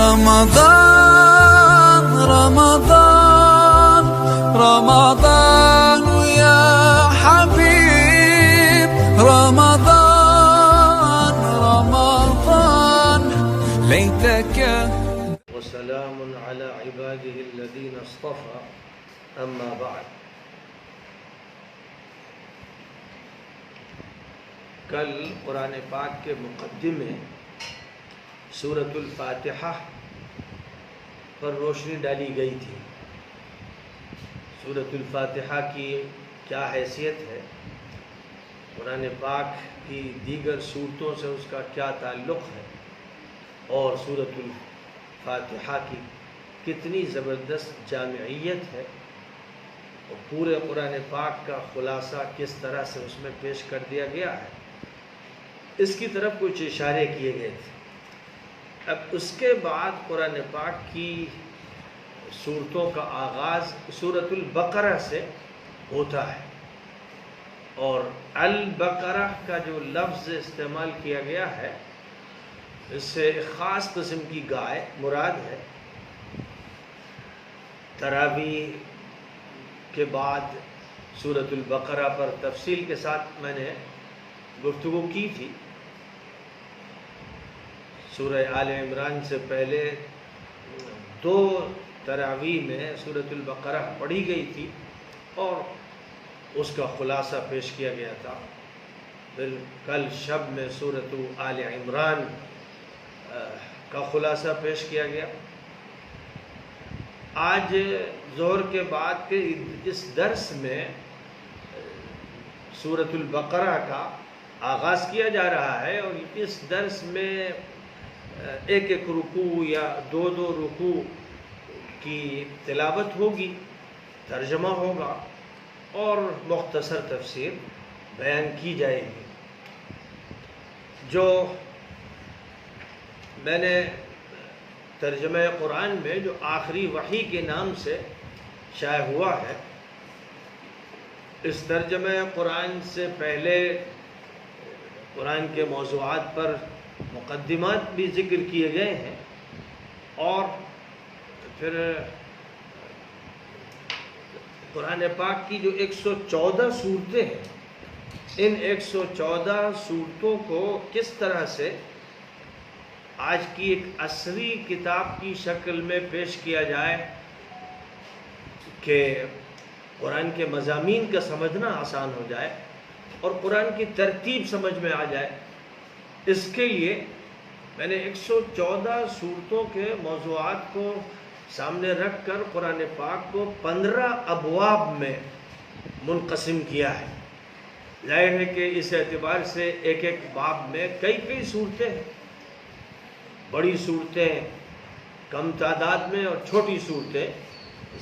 رمضان رمضان رمضان يا حبيب رمضان رمضان ليتك وسلام على عباده الذين اصطفى اما بعد. کل قرآن پاک کے مقدمے سورۃ الفاتحہ پر روشنی ڈالی گئی تھی. سورۃ الفاتحہ کی کیا حیثیت ہے، قرآن پاک کی دیگر سورتوں سے اس کا کیا تعلق ہے، اور سورۃ الفاتحہ کی کتنی زبردست جامعیت ہے، اور پورے قرآن پاک کا خلاصہ کس طرح سے اس میں پیش کر دیا گیا ہے، اس کی طرف کچھ اشارے کیے گئے تھے. اب اس کے بعد قرآن پاک کی سورتوں کا آغاز سورۃ البقرہ سے ہوتا ہے، اور البقرہ کا جو لفظ استعمال کیا گیا ہے اس سے ایک خاص قسم کی گائے مراد ہے. تراویح کے بعد سورۃ البقرہ پر تفصیل کے ساتھ میں نے گفتگو کی تھی. سورہ آل عمران سے پہلے 2 تراویح میں سورۃ البقرہ پڑھی گئی تھی اور اس کا خلاصہ پیش کیا گیا تھا. پھر کل شب میں سورۃ آل عمران کا خلاصہ پیش کیا گیا. آج ظہر کے بعد کے اس درس میں سورۃ البقرہ کا آغاز کیا جا رہا ہے، اور اس درس میں ایک رکوع یا 2 رکوع کی تلاوت ہوگی، ترجمہ ہوگا اور مختصر تفسیر بیان کی جائے گی. جو میں نے ترجمہ قرآن میں جو آخری وحی کے نام سے شائع ہوا ہے، اس ترجمہ قرآن سے پہلے قرآن کے موضوعات پر مقدمات بھی ذکر کیے گئے ہیں، اور پھر قرآن پاک کی جو 114 صورتیں ہیں، ان 114 صورتوں کو کس طرح سے آج کی ایک عصری کتاب کی شکل میں پیش کیا جائے کہ قرآن کے مضامین کا سمجھنا آسان ہو جائے اور قرآن کی ترتیب سمجھ میں آ جائے. اس کے لیے میں نے 114 صورتوں کے موضوعات کو سامنے رکھ کر قرآن پاک کو 15 ابواب میں منقسم کیا ہے. ظاہر ہے کہ اس اعتبار سے ایک باب میں کئی صورتیں ہیں، بڑی صورتیں کم تعداد میں اور چھوٹی صورتیں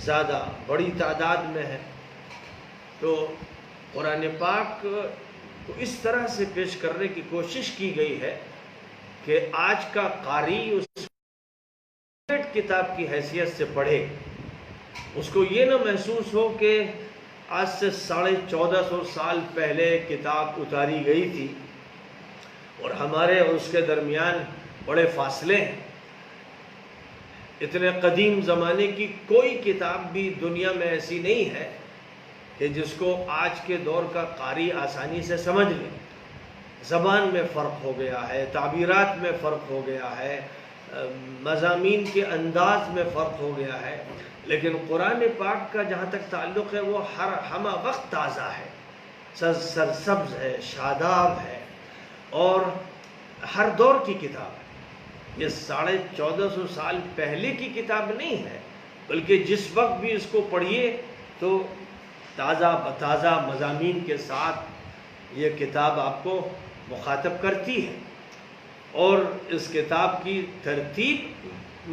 زیادہ بڑی تعداد میں ہیں. تو قرآن پاک کو اس طرح سے پیش کرنے کی کوشش کی گئی ہے کہ آج کا قاری اس کتاب کی حیثیت سے پڑھے، اس کو یہ نہ محسوس ہو کہ آج سے 1450 سال پہلے کتاب اتاری گئی تھی اور ہمارے اور اس کے درمیان بڑے فاصلے ہیں. اتنے قدیم زمانے کی کوئی کتاب بھی دنیا میں ایسی نہیں ہے کہ جس کو آج کے دور کا قاری آسانی سے سمجھ لے. زبان میں فرق ہو گیا ہے، تعبیرات میں فرق ہو گیا ہے، مضامین کے انداز میں فرق ہو گیا ہے، لیکن قرآن پاک کا جہاں تک تعلق ہے وہ ہمہ وقت تازہ ہے، سرسبز ہے، شاداب ہے، اور ہر دور کی کتاب ہے. یہ 1450 سال پہلے کی کتاب نہیں ہے، بلکہ جس وقت بھی اس کو پڑھیے تو تازہ بتازہ مضامین کے ساتھ یہ کتاب آپ کو مخاطب کرتی ہے. اور اس کتاب کی ترتیب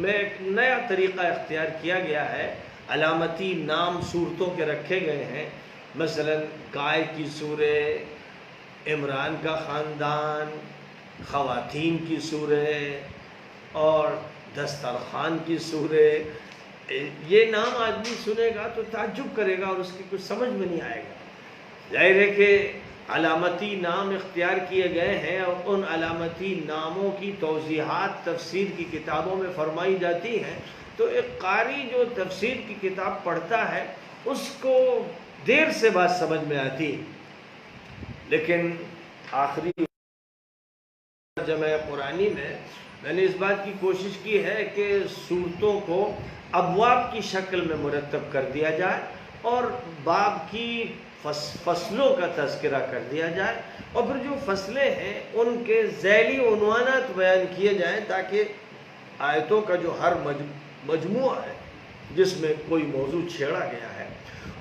میں ایک نیا طریقہ اختیار کیا گیا ہے. علامتی نام صورتوں کے رکھے گئے ہیں، مثلا گائے کی سورہ، عمران کا خاندان، خواتین کی سورہ اور دسترخوان کی سورہ. یہ نام آدمی سنے گا تو تعجب کرے گا اور اس کی کچھ سمجھ میں نہیں آئے گا. ظاہر ہے کہ علامتی نام اختیار کیے گئے ہیں اور ان علامتی ناموں کی توضیحات تفسیر کی کتابوں میں فرمائی جاتی ہیں، تو ایک قاری جو تفسیر کی کتاب پڑھتا ہے اس کو دیر سے بات سمجھ میں آتی ہے، لیکن آخری جمع قرآنی میں نے اس بات کی کوشش کی ہے کہ صورتوں کو ابواب کی شکل میں مرتب کر دیا جائے اور باب کی فصلوں کا تذکرہ کر دیا جائے، اور پھر جو فصلیں ہیں ان کے ذیلی عنوانات بیان کیے جائیں، تاکہ آیتوں کا جو ہر مجموعہ ہے جس میں کوئی موضوع چھیڑا گیا ہے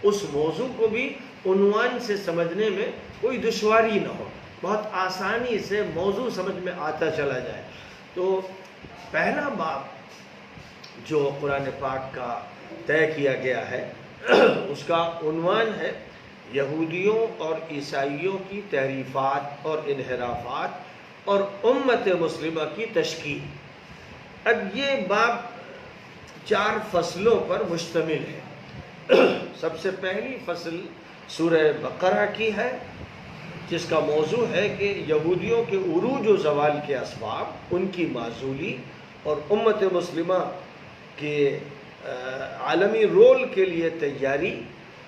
اس موضوع کو بھی عنوان سے سمجھنے میں کوئی دشواری نہ ہو، بہت آسانی سے موضوع سمجھ میں آتا چلا جائے۔ تو پہلا باب جو قرآن پاک کا طے کیا گیا ہے اس کا عنوان ہے یہودیوں اور عیسائیوں کی تحریفات اور انحرافات اور امت مسلمہ کی تشکیل۔ اب یہ باب 4 فصلوں پر مشتمل ہے۔ سب سے پہلی فصل سورہ بقرہ کی ہے، جس کا موضوع ہے کہ یہودیوں کے عروج و زوال کے اسباب، ان کی معزولی اور امت مسلمہ کے عالمی رول کے لیے تیاری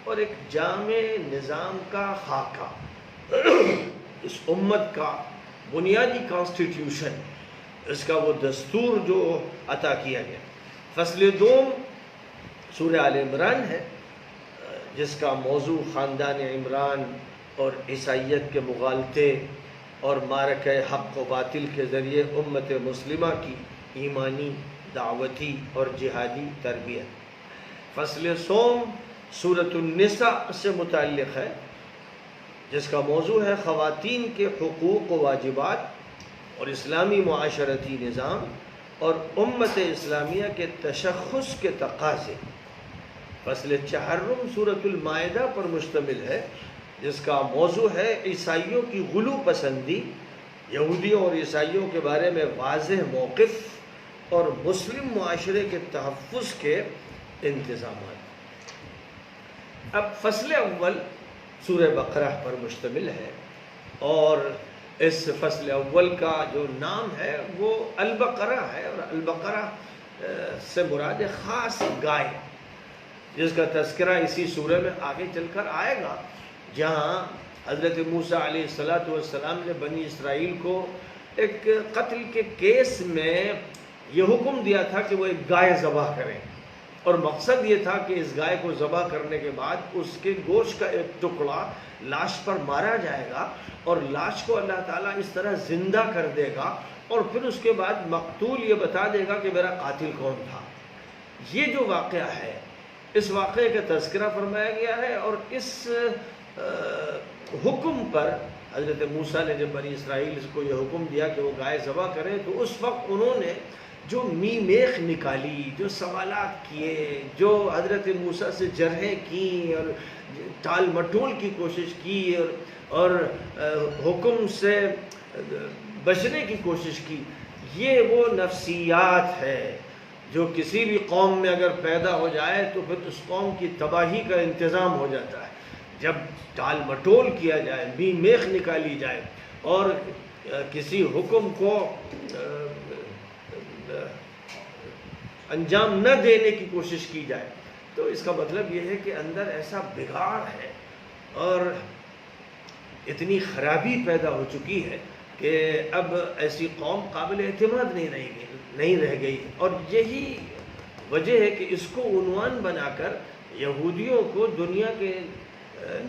اور ایک جامع نظام کا خاکہ، اس امت کا بنیادی کانسٹیٹیوشن، اس کا وہ دستور جو عطا کیا گیا۔ فصل دوم سورہ آل عمران ہے، جس کا موضوع خاندان عمران اور عیسائیت کے مغالطے اور معرکہ حق و باطل کے ذریعے امت مسلمہ کی ایمانی، دعوتی اور جہادی تربیت۔ فصل سوم سورۃ النساء سے متعلق ہے، جس کا موضوع ہے خواتین کے حقوق و واجبات اور اسلامی معاشرتی نظام اور امت اسلامیہ کے تشخص کے تقاضے۔ فصل چہارم سورۃ المائدہ پر مشتمل ہے، جس کا موضوع ہے عیسائیوں کی غلو پسندی، یہودیوں اور عیسائیوں کے بارے میں واضح موقف اور مسلم معاشرے کے تحفظ کے انتظامات۔ اب فصل اول سورہ بقرہ پر مشتمل ہے، اور اس فصل اول کا جو نام ہے وہ البقرہ ہے، اور البقرہ سے مراد خاص گائے، جس کا تذکرہ اسی سورہ میں آگے چل کر آئے گا، جہاں حضرت موسیٰ علیہ السلام نے بنی اسرائیل کو ایک قتل کے کیس میں یہ حکم دیا تھا کہ وہ ایک گائے ذبح کریں، اور مقصد یہ تھا کہ اس گائے کو ذبح کرنے کے بعد اس کے گوشت کا ایک ٹکڑا لاش پر مارا جائے گا، اور لاش کو اللہ تعالیٰ اس طرح زندہ کر دے گا، اور پھر اس کے بعد مقتول یہ بتا دے گا کہ میرا قاتل کون تھا۔ یہ جو واقعہ ہے، اس واقعے کا تذکرہ فرمایا گیا ہے، اور اس حکم پر حضرت موسیٰ نے جب بنی اسرائیل کو یہ حکم دیا کہ وہ گائے ذبح کریں، تو اس وقت انہوں نے جو میخ نکالی، جو سوالات کیے، جو حضرت موسیٰ سے جرحیں کی اور ٹال مٹول کی کوشش کی اور حکم سے بچنے کی کوشش کی، یہ وہ نفسیات ہے جو کسی بھی قوم میں اگر پیدا ہو جائے تو پھر اس قوم کی تباہی کا انتظام ہو جاتا ہے۔ جب ٹال مٹول کیا جائے، میخ نکالی جائے اور کسی حکم کو انجام نہ دینے کی کوشش کی جائے، تو اس کا مطلب یہ ہے کہ اندر ایسا بگاڑ ہے اور اتنی خرابی پیدا ہو چکی ہے کہ اب ایسی قوم قابل اعتماد نہیں رہ گئی، اور یہی وجہ ہے کہ اس کو عنوان بنا کر یہودیوں کو دنیا کے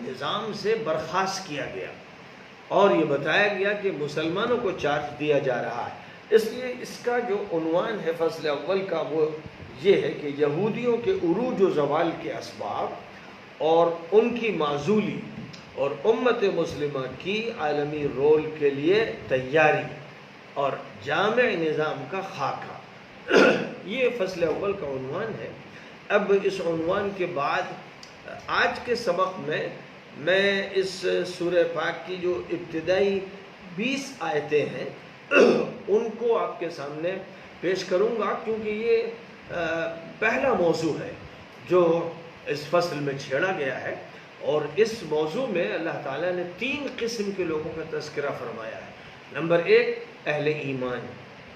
نظام سے برخاست کیا گیا، اور یہ بتایا گیا کہ مسلمانوں کو چارج دیا جا رہا ہے۔ اس لیے اس کا جو عنوان ہے فصل اول کا وہ یہ ہے کہ یہودیوں کے عروج و زوال کے اسباب اور ان کی معزولی اور امت مسلمہ کی عالمی رول کے لیے تیاری اور جامع نظام کا خاکہ، یہ فصل اول کا عنوان ہے۔ اب اس عنوان کے بعد آج کے سبق میں اس سورہ پاک کی جو ابتدائی 20 آیتیں ہیں ان کو آپ کے سامنے پیش کروں گا، کیونکہ یہ پہلا موضوع ہے جو اس فصل میں چھیڑا گیا ہے، اور اس موضوع میں اللہ تعالیٰ نے 3 قسم کے لوگوں کا تذکرہ فرمایا ہے. نمبر 1 اہل ایمان،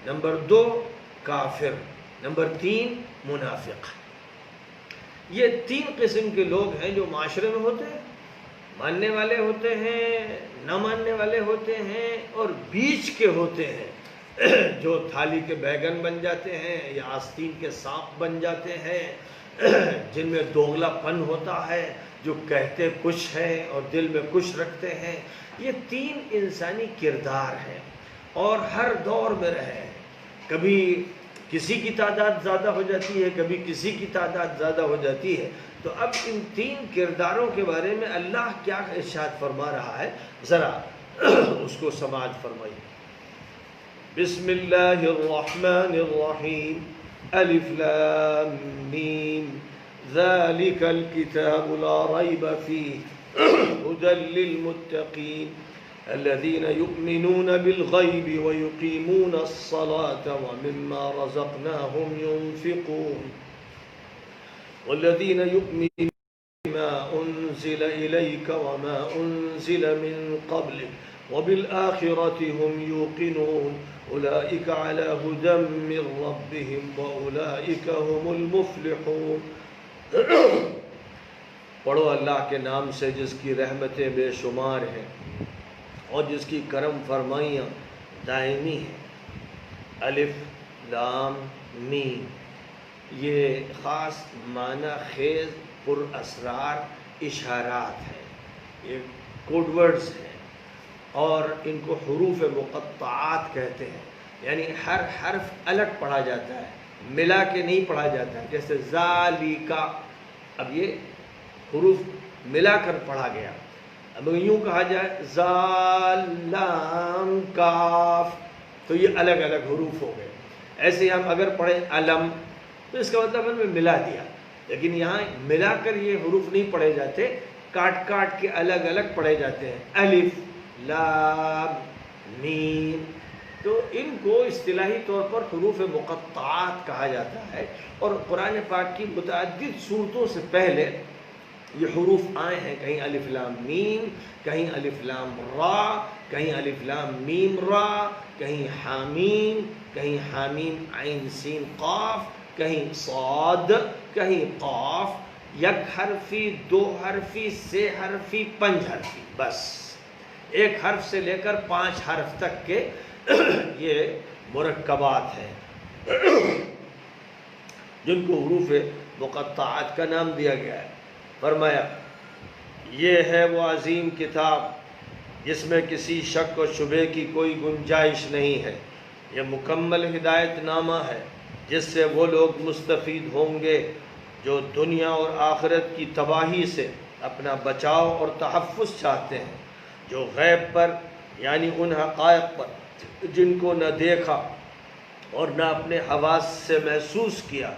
نمبر 2 کافر، نمبر 3 منافق. یہ 3 قسم کے لوگ ہیں جو معاشرے میں ہوتے ہیں، ماننے والے ہوتے ہیں، نہ ماننے والے ہوتے ہیں، اور بیچ کے ہوتے ہیں جو تھالی کے بیگن بن جاتے ہیں یا آستین کے سانپ بن جاتے ہیں، جن میں دوغلا پن ہوتا ہے، جو کہتے کچھ ہے اور دل میں کچھ رکھتے ہیں. یہ 3 انسانی کردار ہیں اور ہر دور میں رہے ہیں. کبھی کسی کی تعداد زیادہ ہو جاتی ہے، کبھی کسی کی تعداد زیادہ ہو جاتی ہے. تو اب ان 3 کرداروں کے بارے میں اللہ کیا ارشاد فرما رہا ہے، ذرا اس کو سماعت فرمائیے. بسم اللہ الرحمن الرحیم. الف لام میم ذالک الکتاب لا ریب فیہ ھدی للمتقین الذین یؤمنون بالغیب ویقیمون الصلاة ومما رزقناہم ينفقون والذین یؤمنون بما انزل الیک وما انزل من قبلک وبالآخرة هم یوقنون اولئک علی ھدی من ربہم واولئک هم المفلحون. پڑھو اللہ کے نام سے جس کی رحمتیں بے شمار ہیں اور جس کی کرم فرمائیاں دائمی ہیں. الف لام میم یہ خاص معنی خیز پر اسرار اشارات ہیں، یہ کوڈ ورڈز ہیں اور ان کو حروف مقطعات کہتے ہیں. یعنی ہر حرف الگ پڑھا جاتا ہے، ملا کے نہیں پڑھا جاتا. جیسے ذالکا، اب یہ حروف ملا کر پڑھا گیا. اب یوں کہا جائے زال لام کاف تو یہ الگ الگ حروف ہو گئے. ایسے ہی ہم اگر پڑھیں علم تو اس کا مطلب ہم نے ملا دیا، لیکن یہاں ملا کر یہ حروف نہیں پڑھے جاتے، کاٹ کاٹ کے الگ الگ پڑھے جاتے ہیں. الف لام میم، تو ان کو اصطلاحی طور پر حروف مقطعات کہا جاتا ہے. اور قرآن پاک کی متعدد صورتوں سے پہلے یہ حروف آئے ہیں، کہیں الف لام میم، کہیں الف لام را، کہیں الف لام میم را، کہیں حامیم، کہیں حامیم عین سین قاف، کہیں صاد، کہیں قاف. 1 حرفی، 2 حرفی، 6 حرفی، 5 حرفی، بس 1 حرف سے لے کر 5 حرف تک کے یہ مرکبات ہیں جن کو حروف مقطعات کا نام دیا گیا ہے. فرمایا یہ ہے وہ عظیم کتاب جس میں کسی شک و شبے کی کوئی گنجائش نہیں ہے. یہ مکمل ہدایت نامہ ہے جس سے وہ لوگ مستفید ہوں گے جو دنیا اور آخرت کی تباہی سے اپنا بچاؤ اور تحفظ چاہتے ہیں، جو غیب پر یعنی ان حقائق پر جن کو نہ دیکھا اور نہ اپنے حواس سے محسوس کیا،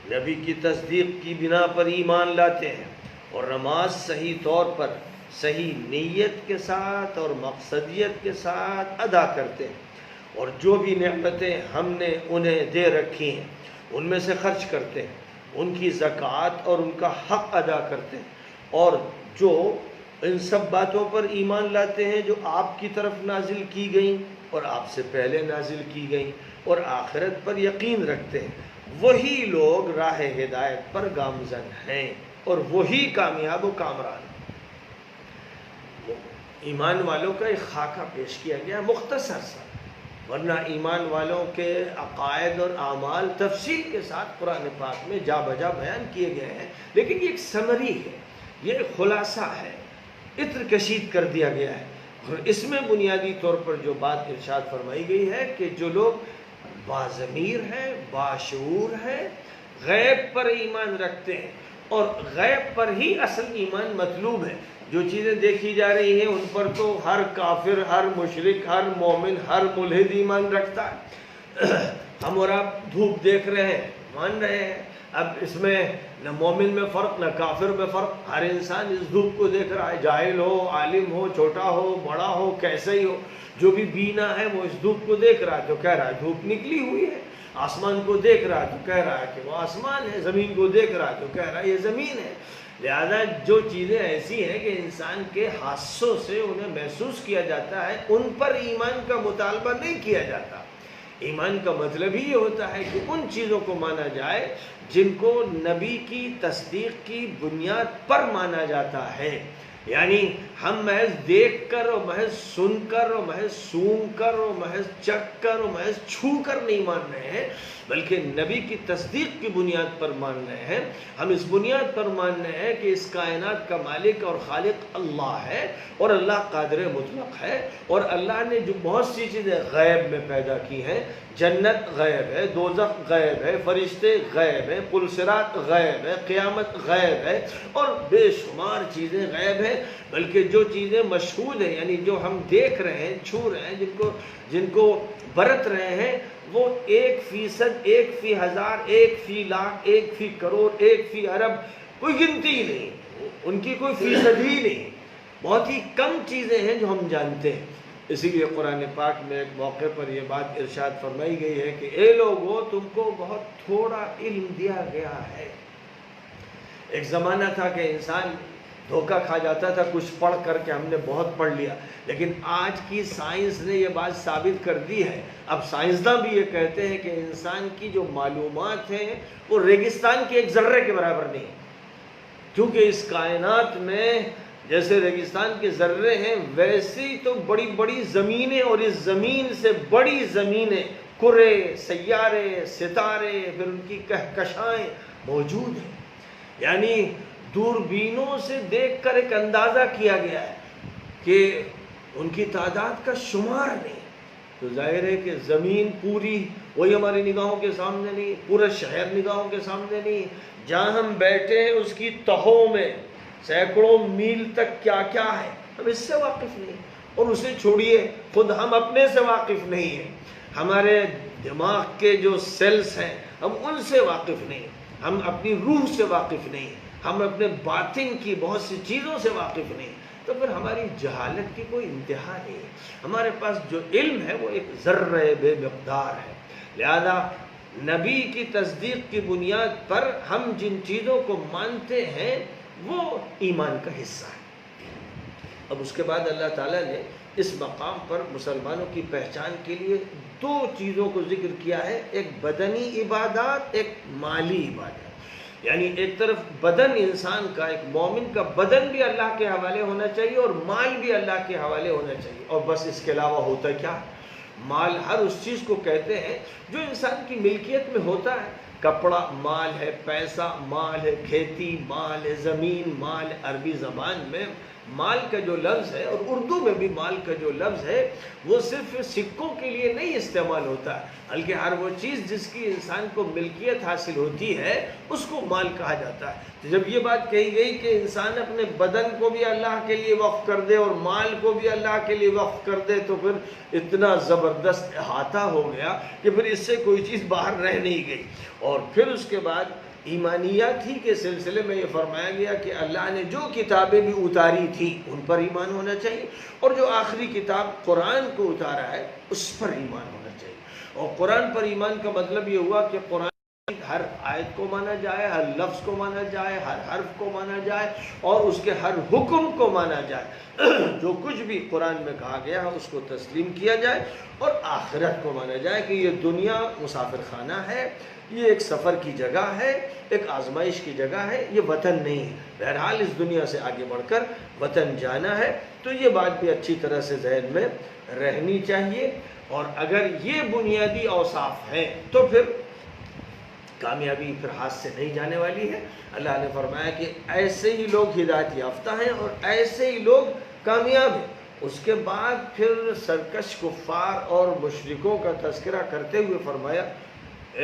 نبی کی تصدیق کی بنا پر ایمان لاتے ہیں اور نماز صحیح طور پر صحیح نیت کے ساتھ اور مقصدیت کے ساتھ ادا کرتے ہیں، اور جو بھی نعمتیں ہم نے انہیں دے رکھی ہیں ان میں سے خرچ کرتے ہیں، ان کی زکوٰۃ اور ان کا حق ادا کرتے ہیں، اور جو ان سب باتوں پر ایمان لاتے ہیں جو آپ کی طرف نازل کی گئیں اور آپ سے پہلے نازل کی گئیں، اور آخرت پر یقین رکھتے ہیں، وہی لوگ راہ ہدایت پر گامزن ہیں اور وہی کامیاب و کامران. ایمان والوں کا ایک خاکہ پیش کیا گیا مختصر سا، ورنہ ایمان والوں کے عقائد اور اعمال تفصیل کے ساتھ قرآن پاک میں جا بجا بیان کیے گئے ہیں، لیکن یہ ایک سمری ہے، یہ ایک خلاصہ ہے، عطر کشید کر دیا گیا ہے. اور اس میں بنیادی طور پر جو بات ارشاد فرمائی گئی ہے کہ جو لوگ باضمیر ہیں، باشعور ہیں، غیب پر ایمان رکھتے ہیں، اور غیب پر ہی اصل ایمان مطلوب ہے. جو چیزیں دیکھی جا رہی ہیں ان پر تو ہر کافر، ہر مشرک، ہر مومن، ہر ملحد ایمان رکھتا ہے. ہم اور آپ دھوپ دیکھ رہے ہیں، مان رہے ہیں. اب اس میں نہ مومن میں فرق نہ کافر میں فرق، ہر انسان اس دھوپ کو دیکھ رہا ہے، جاہل ہو، عالم ہو، چھوٹا ہو، بڑا ہو، کیسا ہی ہو، جو بھی بینا ہے وہ اس دھوپ کو دیکھ رہا ہے تو کہہ رہا ہے دھوپ نکلی ہوئی ہے. آسمان کو دیکھ رہا ہے تو کہہ رہا ہے کہ وہ آسمان ہے، زمین کو دیکھ رہا ہے تو کہہ رہا ہے یہ زمین ہے۔ لہذا جو چیزیں ایسی ہیں کہ انسان کے حاسوں سے انہیں محسوس کیا جاتا ہے، ان پر ایمان کا مطالبہ نہیں کیا جاتا۔ ایمان کا مطلب ہی یہ ہوتا ہے کہ ان چیزوں کو مانا جائے جن کو نبی کی تصدیق کی بنیاد پر مانا جاتا ہے۔ یعنی ہم محض دیکھ کر اور محض سن کر اور محض سونگ کر اور محض چکھ کر اور محض چھو کر نہیں مان رہے ہیں، بلکہ نبی کی تصدیق کی بنیاد پر مان رہے ہیں۔ ہم اس بنیاد پر مان رہے ہیں کہ اس کائنات کا مالک اور خالق اللہ ہے، اور اللہ قادر مطلق ہے، اور اللہ نے جو بہت سی چیزیں غیب میں پیدا کی ہیں، جنت غیب ہے، دوزخ غیب ہے، فرشتے غیب ہیں، پل صراط غیب ہے، قیامت غیب ہے، اور بے شمار چیزیں غیب ہیں۔ بلکہ جو چیزیں مشہود ہیں، یعنی جو ہم دیکھ رہے ہیں، چھو رہے ہیں، جن کو برت رہے ہیں، وہ 1%، 1/1000، 1/1,00,000، 1/کروڑ، 1/ارب، کوئی گنتی ہی نہیں، ان کی کوئی فیصد ہی نہیں، بہت ہی کم چیزیں ہیں جو ہم جانتے ہیں۔ اسی لیے قرآن پاک میں ایک موقع پر یہ بات ارشاد فرمائی گئی ہے کہ اے لوگو، تم کو بہت تھوڑا علم دیا گیا ہے۔ ایک زمانہ تھا کہ انسان دھوکہ کھا جاتا تھا کچھ پڑھ کر کے، ہم نے بہت پڑھ لیا، لیکن آج کی سائنس نے یہ بات ثابت کر دی ہے۔ اب سائنسداں بھی یہ کہتے ہیں کہ انسان کی جو معلومات ہیں وہ ریگستان کے ایک ذرے کے برابر نہیں، کیونکہ اس کائنات میں جیسے ریگستان کے ذرے ہیں، ویسی تو بڑی بڑی زمینیں، اور اس زمین سے بڑی زمینیں، کرے، سیارے، ستارے، پھر ان کی کہکشائیں موجود ہیں۔ یعنی دوربینوں سے دیکھ کر ایک اندازہ کیا گیا ہے کہ ان کی تعداد کا شمار نہیں۔ تو ظاہر ہے کہ زمین پوری وہی ہماری نگاہوں کے سامنے نہیں، پورا شہر نگاہوں کے سامنے نہیں، جہاں ہم بیٹھے ہیں اس کی تہوں میں سینکڑوں میل تک کیا کیا ہے، ہم اس سے واقف نہیں۔ اور اسے چھوڑیے، خود ہم اپنے سے واقف نہیں ہیں، ہمارے دماغ کے جو سیلز ہیں ہم ان سے واقف نہیں، ہم اپنی روح سے واقف نہیں، ہم اپنے باطن کی بہت سی چیزوں سے واقف نہیں۔ تو پھر ہماری جہالت کی کوئی انتہا نہیں ہے۔ ہمارے پاس جو علم ہے وہ ایک ذرہ بے مقدار ہے۔ لہذا نبی کی تصدیق کی بنیاد پر ہم جن چیزوں کو مانتے ہیں وہ ایمان کا حصہ ہے۔ اب اس کے بعد اللہ تعالیٰ نے اس مقام پر مسلمانوں کی پہچان کے لیے 2 چیزوں کو ذکر کیا ہے، ایک بدنی عبادات، ایک مالی عبادات۔ یعنی ایک طرف بدن انسان کا، ایک مومن کا بدن بھی اللہ کے حوالے ہونا چاہیے اور مال بھی اللہ کے حوالے ہونا چاہیے، اور بس اس کے علاوہ ہوتا کیا؟ مال ہر اس چیز کو کہتے ہیں جو انسان کی ملکیت میں ہوتا ہے۔ کپڑا مال ہے، پیسہ مال ہے، کھیتی مال ہے، زمین مال ہے۔ عربی زبان میں مال کا جو لفظ ہے، اور اردو میں بھی مال کا جو لفظ ہے، وہ صرف سکوں کے لیے نہیں استعمال ہوتا ہے، بلکہ ہر وہ چیز جس کی انسان کو ملکیت حاصل ہوتی ہے اس کو مال کہا جاتا ہے۔ تو جب یہ بات کہی گئی کہ انسان اپنے بدن کو بھی اللہ کے لیے وقف کر دے اور مال کو بھی اللہ کے لیے وقف کر دے، تو پھر اتنا زبردست احاطہ ہو گیا کہ پھر اس سے کوئی چیز باہر رہ نہیں گئی۔ اور پھر اس کے بعد ایمانیات ہی کے سلسلے میں یہ فرمایا گیا کہ اللہ نے جو کتابیں بھی اتاری تھی ان پر ایمان ہونا چاہیے، اور جو آخری کتاب قرآن کو اتارا ہے اس پر ایمان ہونا چاہیے۔ اور قرآن پر ایمان کا مطلب یہ ہوا کہ قرآن ہر آیت کو مانا جائے، ہر لفظ کو مانا جائے، ہر حرف کو مانا جائے، اور اس کے ہر حکم کو مانا جائے۔ جو کچھ بھی قرآن میں کہا گیا ہے اس کو تسلیم کیا جائے، اور آخرت کو مانا جائے کہ یہ دنیا مسافر خانہ ہے، یہ ایک سفر کی جگہ ہے، ایک آزمائش کی جگہ ہے، یہ وطن نہیں ہے۔ بہرحال اس دنیا سے آگے بڑھ کر وطن جانا ہے۔ تو یہ بات بھی اچھی طرح سے ذہن میں رہنی چاہیے، اور اگر یہ بنیادی اوصاف ہیں تو پھر کامیابی پھر ہاتھ سے نہیں جانے والی ہے۔ اللہ نے فرمایا کہ ایسے ہی لوگ ہدایت یافتہ ہیں اور ایسے ہی لوگ کامیاب ہیں۔ اس کے بعد پھر سرکش کفار اور مشرکوں کا تذکرہ کرتے ہوئے فرمایا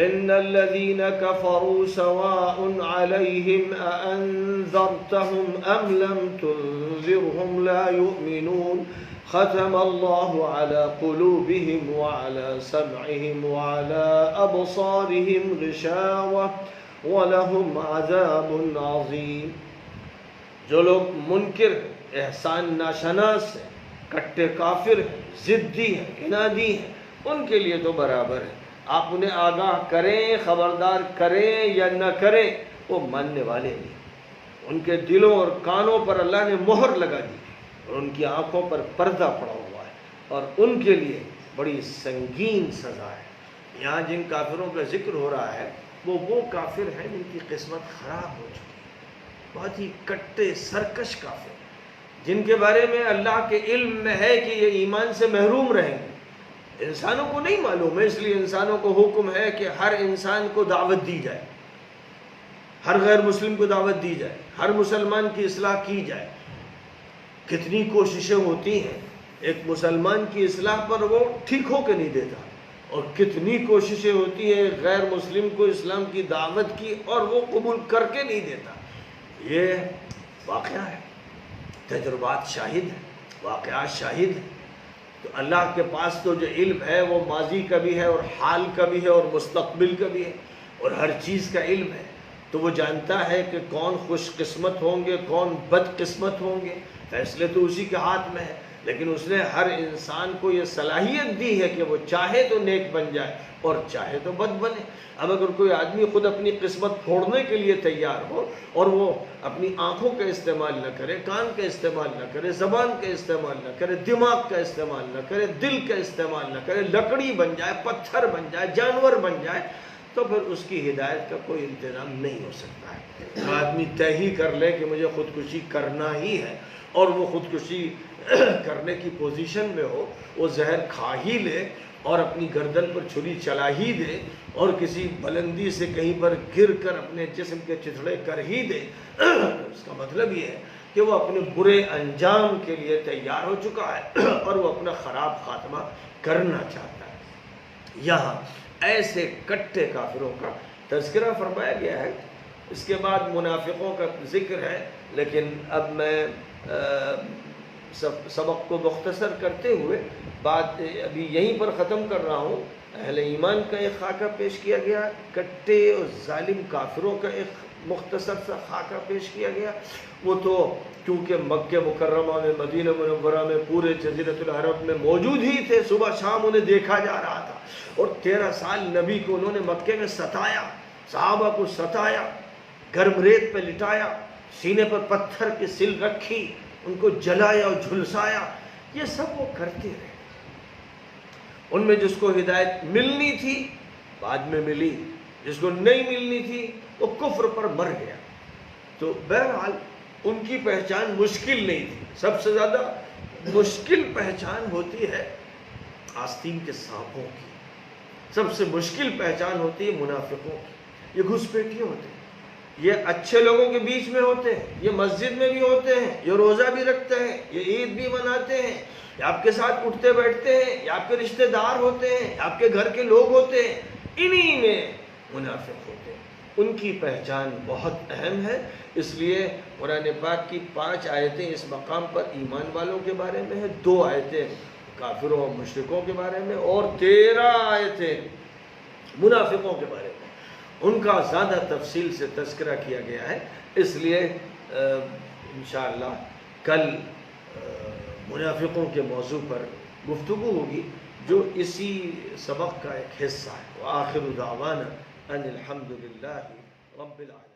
ان الذين كفروا سواء عليهم أأنذرتهم أم لم تنذرهم لا يؤمنون ختم الله على قلوبهم وعلى سمعهم وعلى أبصارهم غشاوة ولهم عذاب عظيم۔ جو لوگ منکر ہیں، احسان ناشناس ہیں، کٹے کافر ہیں، ضدی ہیں، عنادی ہیں، ان کے لیے تو برابر ہے۔ آپ انہیں آگاہ کریں، خبردار کریں یا نہ کریں، وہ ماننے والے نہیں۔ ان کے دلوں اور کانوں پر اللہ نے مہر لگا دی اور ان کی آنکھوں پر پردہ پڑا ہوا ہے، اور ان کے لیے بڑی سنگین سزا ہے۔ یہاں جن کافروں کا ذکر ہو رہا ہے وہ کافر ہیں جن کی قسمت خراب ہو چکی ہے، بہت ہی کٹے سرکش کافر، جن کے بارے میں اللہ کے علم میں ہے کہ یہ ایمان سے محروم رہیں گے۔ انسانوں کو نہیں معلوم ہے، اس لیے انسانوں کو حکم ہے کہ ہر انسان کو دعوت دی جائے، ہر غیر مسلم کو دعوت دی جائے، ہر مسلمان کی اصلاح کی جائے۔ کتنی کوششیں ہوتی ہیں ایک مسلمان کی اصلاح پر، وہ ٹھیک ہو کے نہیں دیتا، اور کتنی کوششیں ہوتی ہیں غیر مسلم کو اسلام کی دعوت کی اور وہ قبول کر کے نہیں دیتا۔ یہ واقعہ ہے، تجربات شاہد ہیں، واقعات شاہد ہیں۔ تو اللہ کے پاس تو جو علم ہے وہ ماضی کا بھی ہے اور حال کا بھی ہے اور مستقبل کا بھی ہے، اور ہر چیز کا علم ہے۔ تو وہ جانتا ہے کہ کون خوش قسمت ہوں گے، کون بد قسمت ہوں گے، فیصلے تو اسی کے ہاتھ میں ہے۔ لیکن اس نے ہر انسان کو یہ صلاحیت دی ہے کہ وہ چاہے تو نیک بن جائے اور چاہے تو بد بنے۔ اب اگر کوئی آدمی خود اپنی قسمت پھوڑنے کے لیے تیار ہو اور وہ اپنی آنکھوں کا استعمال نہ کرے، کان کا استعمال نہ کرے، زبان کا استعمال نہ کرے، دماغ کا استعمال نہ کرے، دل کا استعمال نہ کرے، لکڑی بن جائے، پتھر بن جائے، جانور بن جائے، تو پھر اس کی ہدایت کا کوئی انتظام نہیں ہو سکتا ہے۔ وہ آدمی طے ہی کر لے کہ مجھے خودکشی کرنا ہی ہے، اور وہ خودکشی کرنے کی پوزیشن میں ہو، وہ زہر کھا ہی لے اور اپنی گردن پر چھری چلا ہی دے اور کسی بلندی سے کہیں پر گر کر اپنے جسم کے چتھڑے کر ہی دے، اس کا مطلب یہ ہے کہ وہ اپنے برے انجام کے لیے تیار ہو چکا ہے اور وہ اپنا خراب خاتمہ کرنا چاہتا ہے۔ یہاں ایسے کٹے کافروں کا تذکرہ فرمایا گیا ہے، اس کے بعد منافقوں کا ذکر ہے، لیکن اب میں سبق کو مختصر کرتے ہوئے بات ابھی یہیں پر ختم کر رہا ہوں۔ اہل ایمان کا ایک خاکہ پیش کیا گیا، کٹے اور ظالم کافروں کا ایک مختصر سا خاکہ پیش کیا گیا۔ وہ تو کیونکہ مکہ مکرمہ میں، مدینہ منورہ میں، پورے جزیرۃ العرب میں موجود ہی تھے، صبح شام انہیں دیکھا جا رہا تھا، اور 13 سال نبی کو انہوں نے مکے میں ستایا، صحابہ کو ستایا، گرم ریت پہ لٹایا، سینے پر پتھر کی سل رکھی، ان کو جلایا اور جھلسایا، یہ سب وہ کرتے رہے۔ ان میں جس کو ہدایت ملنی تھی بعد میں ملی، جس کو نہیں ملنی تھی وہ کفر پر مر گیا۔ تو بہرحال ان کی پہچان مشکل نہیں تھی۔ سب سے زیادہ مشکل پہچان ہوتی ہے آستین کے سانپوں کی، سب سے مشکل پہچان ہوتی ہے منافقوں کی۔ یہ گھسپیٹیے ہوتے ہیں، یہ اچھے لوگوں کے بیچ میں ہوتے ہیں، یہ مسجد میں بھی ہوتے ہیں، یہ روزہ بھی رکھتے ہیں، یہ عید بھی مناتے ہیں، یہ آپ کے ساتھ اٹھتے بیٹھتے ہیں، یہ آپ کے رشتہ دار ہوتے ہیں، آپ کے گھر کے لوگ ہوتے ہیں، انہی میں منافق ہوتے ہیں۔ ان کی پہچان بہت اہم ہے، اس لیے قرآن پاک کی 5 آیتیں اس مقام پر ایمان والوں کے بارے میں ہیں، 2 آیتیں کافروں اور مشرکوں کے بارے میں، اور 13 آیتیں منافقوں کے بارے میں۔ ان کا زیادہ تفصیل سے تذکرہ کیا گیا ہے، اس لیے انشاءاللہ کل منافقوں کے موضوع پر گفتگو ہوگی، جو اسی سبق کا ایک حصہ ہے۔ وآخر دعوانا ان الحمد للہ رب العالمین۔